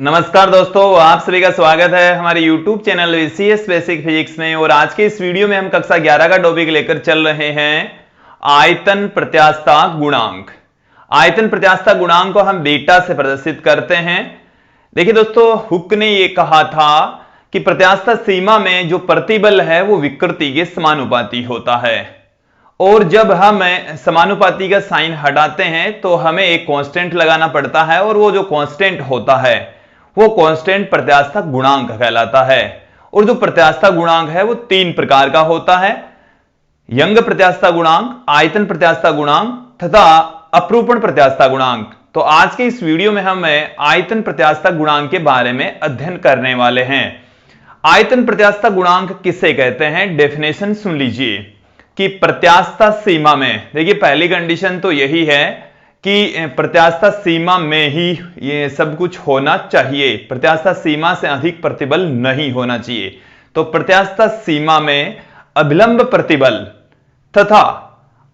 नमस्कार दोस्तों, आप सभी का स्वागत है हमारे YouTube channel VCS basic physics में। और आज के इस वीडियो में हम कक्षा 11 का टॉपिक लेकर चल रहे हैं आयतन प्रत्यास्थता गुणांक। आयतन प्रत्यास्थता गुणांक को हम बीटा से प्रदर्शित करते हैं। देखिए दोस्तों, हुक ने यह कहा था कि प्रत्यास्थता सीमा में जो प्रतिबल है वो विकृति के समानुपाती होता है, और जब हम समानुपाती का साइन हटाते हैं तो हमें एक कांस्टेंट लगाना पड़ता है, और वो जो कांस्टेंट होता है वो कांस्टेंट प्रत्यास्थता गुणांक कहलाता है। और जो प्रत्यास्थता गुणांक है वो तीन प्रकार का होता है: यंग प्रत्यास्थता गुणांक, आयतन प्रत्यास्थता गुणांक तथा अपरूपण प्रत्यास्थता गुणांक। तो आज के इस वीडियो में हम आयतन प्रत्यास्थता गुणांक के बारे में अध्ययन करने वाले हैं। आयतन प्रत्यास्थता गुणांक किसे कहते हैं, डेफिनेशन सुन लीजिए कि प्रत्यास्थता सीमा में, देखिए पहली कंडीशन तो यही है कि प्रत्यास्थता सीमा में ही ये सब कुछ होना चाहिए, प्रत्यास्थता सीमा से अधिक प्रतिबल नहीं होना चाहिए। तो प्रत्यास्थता सीमा में अभिलंब प्रतिबल तथा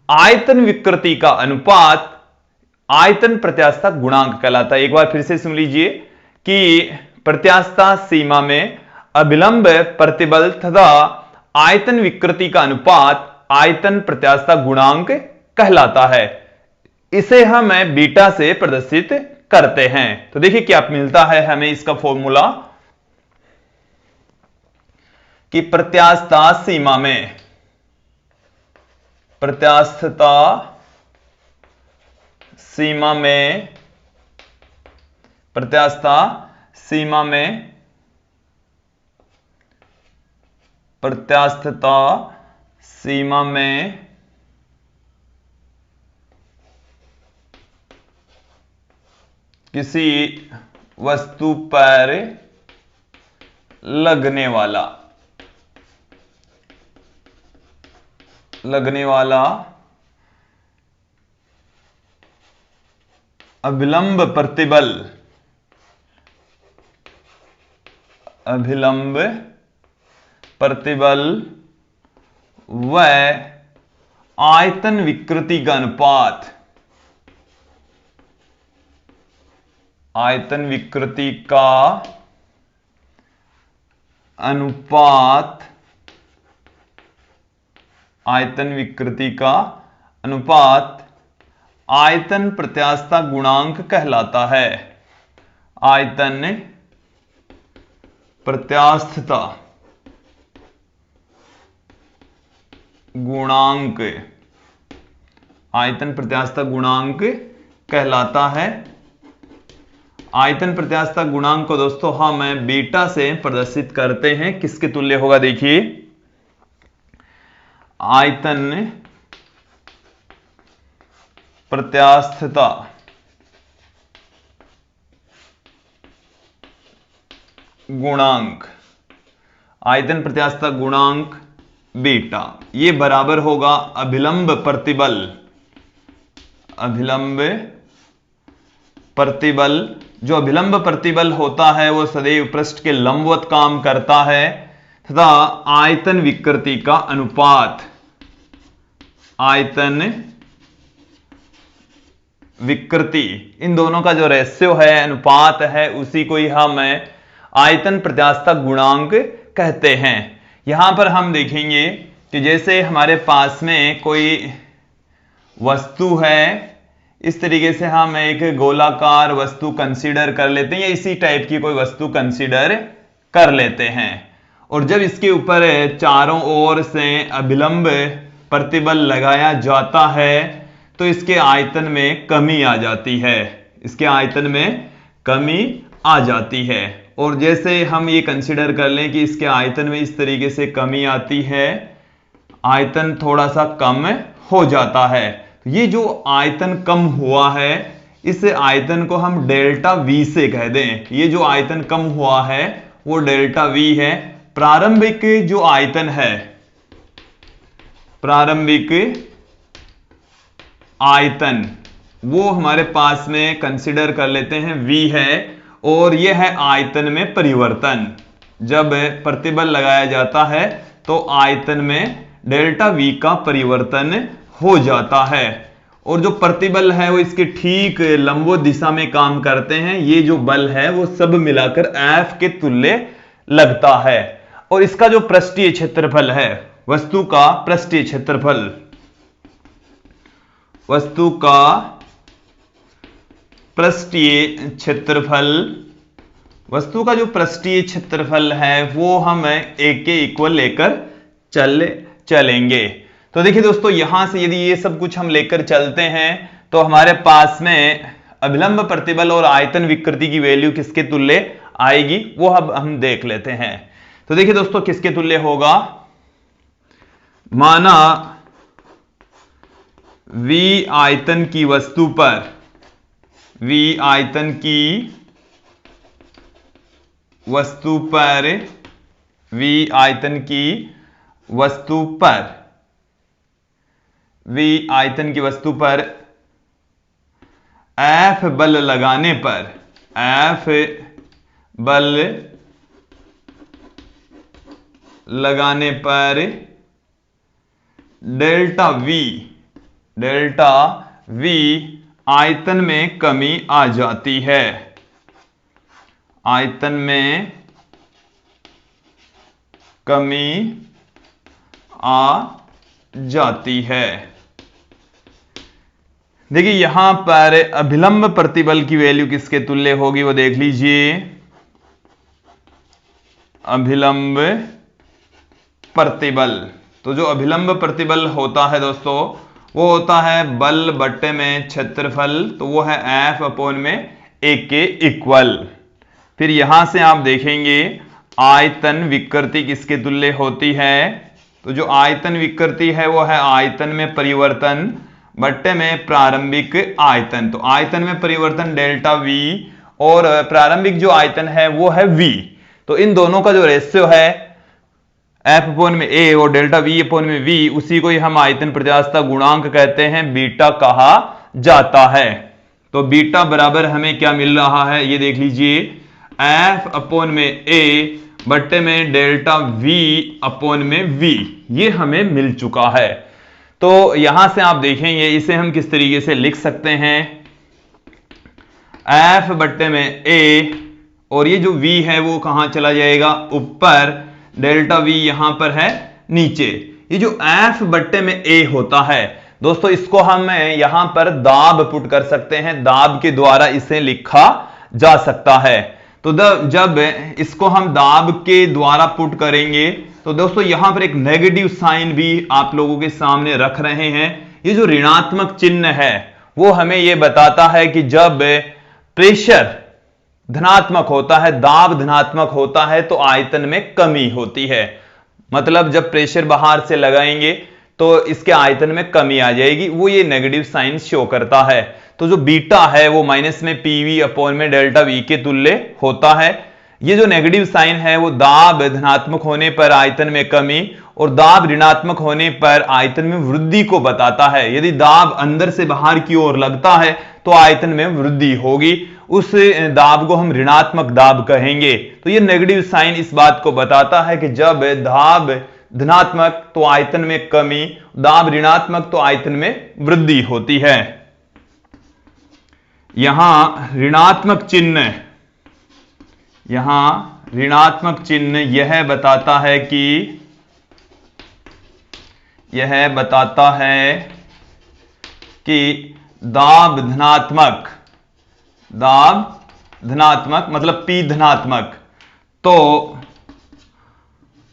आयतन विकृति का अनुपात आयतन प्रत्यास्थता गुणांक कहलाता है। एक बार फिर से सुन लीजिए कि प्रत्यास्थता सीमा में अभिलंब प्रतिबल तथा आयतन विकृति का अनुपात आयतन प्रत्यास्थता गुणांक कहलाता है। इसे हम बीटा से प्रदर्शित करते हैं। तो देखिए क्या मिलता है हमें इसका फॉर्मूला कि प्रत्यास्थता सीमा में, प्रत्यास्थता सीमा में, प्रत्यास्थता सीमा में, प्रत्यास्थता सीमा में किसी वस्तु पर लगने वाला अभिलंब प्रतिबल, अभिलंब प्रतिबल व आयतन विकृति का अनुपात, आयतन विकृति का अनुपात, आयतन विकृति का अनुपात आयतन प्रत्यास्थता गुणांक कहलाता है। आयतन प्रत्यास्थता गुणांक, आयतन प्रत्यास्थता गुणांक कहलाता है। आयतन प्रत्यास्थता गुणांक को दोस्तों हम बीटा से प्रदर्शित करते हैं। किसके तुल्य होगा, देखिए आयतन प्रत्यास्थता गुणांक, आयतन प्रत्यास्थता गुणांक बीटा, ये बराबर होगा अभिलंब प्रतिबल, अभिलंब प्रतिबल। जो अभिलंब प्रतिबल होता है वो सदैव पृष्ठ के लंबवत काम करता है, तथा आयतन विकृति का अनुपात, आयतन विकृति, इन दोनों का जो रेशियो है, अनुपात है, उसी को ही हम आयतन प्रत्यास्थता गुणांक कहते हैं। यहां पर हम देखेंगे कि जैसे हमारे पास में कोई वस्तु है, इस तरीके से हम एक गोलाकार वस्तु कंसीडर कर लेते हैं, या इसी टाइप की कोई वस्तु कंसीडर कर लेते हैं। और जब इसके ऊपर चारों ओर से अभिलंब प्रतिबल लगाया जाता है तो इसके आयतन में कमी आ जाती है, इसके आयतन में कमी आ जाती है। और जैसे हम ये कंसीडर कर लें कि इसके आयतन में इस तरीके से कमी आती है, आयतन थोड़ा सा कम हो जाता है। ये जो आयतन कम हुआ है, इस आयतन को हम डेल्टा वी से कह दें। ये जो आयतन कम हुआ है वो डेल्टा वी है। प्रारंभिक जो आयतन है, प्रारंभिक आयतन वो हमारे पास में कंसीडर कर लेते हैं वी है, और यह है आयतन में परिवर्तन। जब प्रतिबल लगाया जाता है तो आयतन में डेल्टा वी का परिवर्तन हो जाता है। और जो प्रतिबल है वो इसके ठीक लंबवत दिशा में काम करते हैं। ये जो बल है वो सब मिलाकर F के तुल्य लगता है। और इसका जो पृष्ठीय क्षेत्रफल है, वस्तु का पृष्ठीय क्षेत्रफल, वस्तु का पृष्ठीय क्षेत्रफल, वस्तु का जो पृष्ठीय क्षेत्रफल है वो हम एक के इक्वल लेकर चलेंगे। तो देखिए दोस्तों, यहां से यदि ये सब कुछ हम लेकर चलते हैं तो हमारे पास में अभिलंब प्रतिबल और आयतन विकृति की वैल्यू किसके तुल्य आएगी वो अब हम देख लेते हैं। तो देखिए दोस्तों, किसके तुल्य होगा, माना V आयतन की वस्तु पर, V आयतन की वस्तु पर, V आयतन की वस्तु पर, V आयतन की वस्तु पर F बल लगाने पर, F बल लगाने पर डेल्टा V आयतन में कमी आ जाती है, आयतन में कमी आ जाती है। देखिए यहां पर अभिलंब प्रतिबल की वैल्यू किसके तुल्य होगी वो देख लीजिए, अभिलंब प्रतिबल। तो जो अभिलंब प्रतिबल होता है दोस्तों वो होता है बल बट्टे में क्षेत्रफल, तो वो है F अपॉन में एक के इक्वल। फिर यहां से आप देखेंगे आयतन विकृति किसके तुल्य होती है, तो जो आयतन विकृति है वो है आयतन में परिवर्तन बट्टे में प्रारंभिक आयतन। तो आयतन में परिवर्तन डेल्टा V और प्रारंभिक जो आयतन है वो है V। तो इन दोनों का जो रेशियो है F अपॉन में A और डेल्टा V अपॉन में V, उसी को ही हम आयतन प्रत्यास्थता गुणांक कहते हैं, बीटा कहा जाता है। तो बीटा बराबर हमें क्या मिल रहा है ये देख लीजिए, F अपॉन में A बट्टे में डेल्टा V अपॉन में V, ये हमें मिल चुका है। तो यहां से आप देखेंगे इसे हम किस तरीके से लिख सकते हैं, F बट्टे में A और ये जो V है वो कहां चला जाएगा ऊपर, डेल्टा V यहां पर है नीचे। ये जो F बट्टे में A होता है दोस्तों, इसको हम यहां पर दाब पुट कर सकते हैं, दाब के द्वारा इसे लिखा जा सकता है। तो जब इसको हम दाब के द्वारा पुट करेंगे तो दोस्तों यहां पर एक नेगेटिव साइन भी आप लोगों के सामने रख रहे हैं। ये जो ऋणात्मक चिन्ह है वो हमें ये बताता है कि जब प्रेशर धनात्मक होता है, दाब धनात्मक होता है तो आयतन में कमी होती है। मतलब जब प्रेशर बाहर से लगाएंगे तो इसके आयतन में कमी आ जाएगी, वो ये नेगेटिव साइन शो करता है। तो जो बीटा है वो माइनस में पीवी अपॉन में डेल्टा वी के तुल्य होता है। ये जो नेगेटिव साइन है वो दाब धनात्मक होने पर आयतन में कमी और दाब ऋणात्मक होने पर आयतन में वृद्धि को बताता है। यदि दाब अंदर से बाहर की ओर लगता है तो आयतन में वृद्धि होगी, उस दाब को हम ऋणात्मक दाब कहेंगे। तो ये नेगेटिव साइन इस बात को बताता है कि जब दाब धनात्मक तो आयतन में कमी, दाब ऋणात्मक तो आयतन में वृद्धि होती है। यहां ऋणात्मक चिन्ह यह बताता है कि दाब धनात्मक मतलब P धनात्मक, तो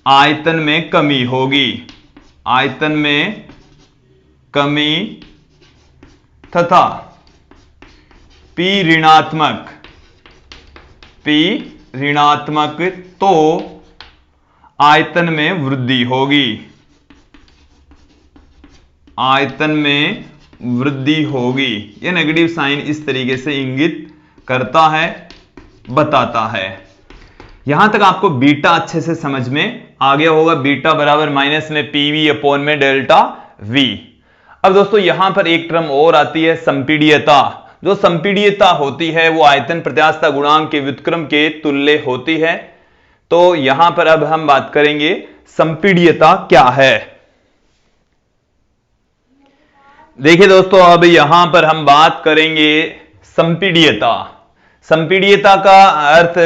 आयतन में कमी होगी, आयतन में कमी, तथा P ऋणात्मक तो आयतन में वृद्धि होगी, आयतन में वृद्धि होगी। यह नेगेटिव साइन इस तरीके से इंगित करता है, बताता है। यहां तक आपको बीटा अच्छे से समझ में आ गया होगा। बीटा बराबर माइनस में पीवी अपॉन में डेल्टा वी। अब दोस्तों यहां पर एक टर्म और आती है संपीड्यता। जो संपीड्यता होती है वो आयतन प्रत्यास्थता गुणांक के व्युत्क्रम के तुल्य होती है। तो यहां पर अब हम बात करेंगे संपीड्यता क्या है। देखिए दोस्तों, अब यहां पर हम बात करेंगे संपीड्यता। संपीड्यता का अर्थ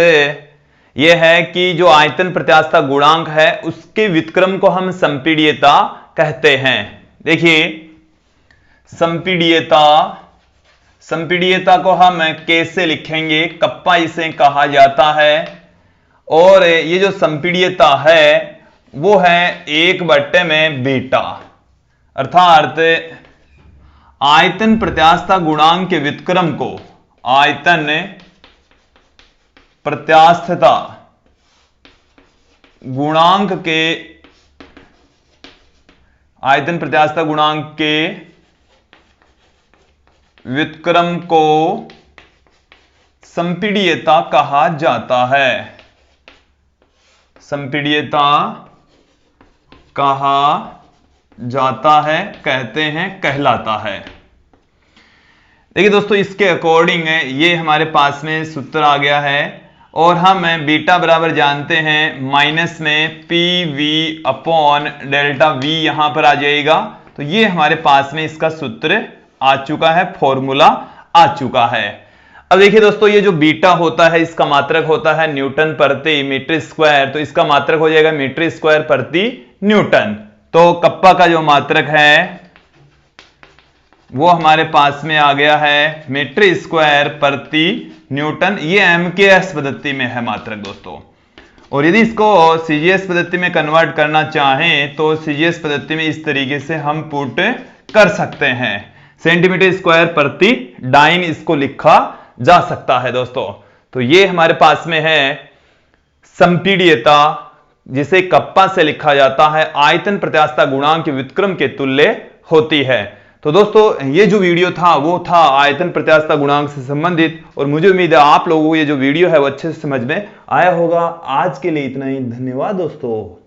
यह है कि जो आयतन प्रत्यास्थता गुणांक है उसके व्युत्क्रम को हम संपीड्यता कहते हैं। देखिए, संपीड्यता, संपीड्यता को हम कैसे लिखेंगे? कप्पा इसे कहा जाता है। और ये जो संपीड्यता है वो है 1 में बीटा, अर्थात आयतन प्रत्यास्थता गुणांक के व्युत्क्रम को आयतन प्रत्यास्थता गुणांक के व्युत्क्रम को संपीड्यता कहा जाता है। संपीड्यता कहा जाता है, कहते हैं, कहलाता है। देखिए दोस्तों, इसके अकॉर्डिंग ये हमारे पास में सूत्र आ गया है और हम बीटा बराबर जानते हैं माइनस में P V upon delta we यहां पर आ जाएगा। तो ये हमारे पास में इसका सूत्र आ चुका है, फॉर्मूला आ चुका है। अब देखिए दोस्तों, ये जो बीटा होता है इसका मात्रक होता है न्यूटन प्रति मीटर स्क्वायर, तो इसका मात्रक हो जाएगा मीटर स्क्वायर प्रति न्यूटन। तो कप्पा का जो मात्रक है वो हमारे पास में आ गया है मीटर स्क्वायर प्रति न्यूटन। ये एमकेएस पद्धति में है मात्रक दोस्तों। और यदि इसको सीजीएस पद्धति में कन्वर्ट करना चाहें तो सीजीएस पद्धति में इस तरीके से हम पुट कर सकते हैं, सेंटीमीटर स्क्वायर प्रति डाइन इसको लिखा जा सकता है दोस्तों। तो ये हमारे पास में है संपीड्यता, जिसे कप्पा से लिखा जाता है, आयतन प्रत्यास्थता गुणांक के व्युत्क्रम के तुल्य होती है। तो दोस्तों, ये जो वीडियो था वो था आयतन प्रत्यास्थता गुणांक से संबंधित, और मुझे उम्मीद है आप लोगों को ये जो वीडियो है वो अच्छे से समझ में आया होगा। आज के लिए इतना ही, धन्यवाद दोस्तों।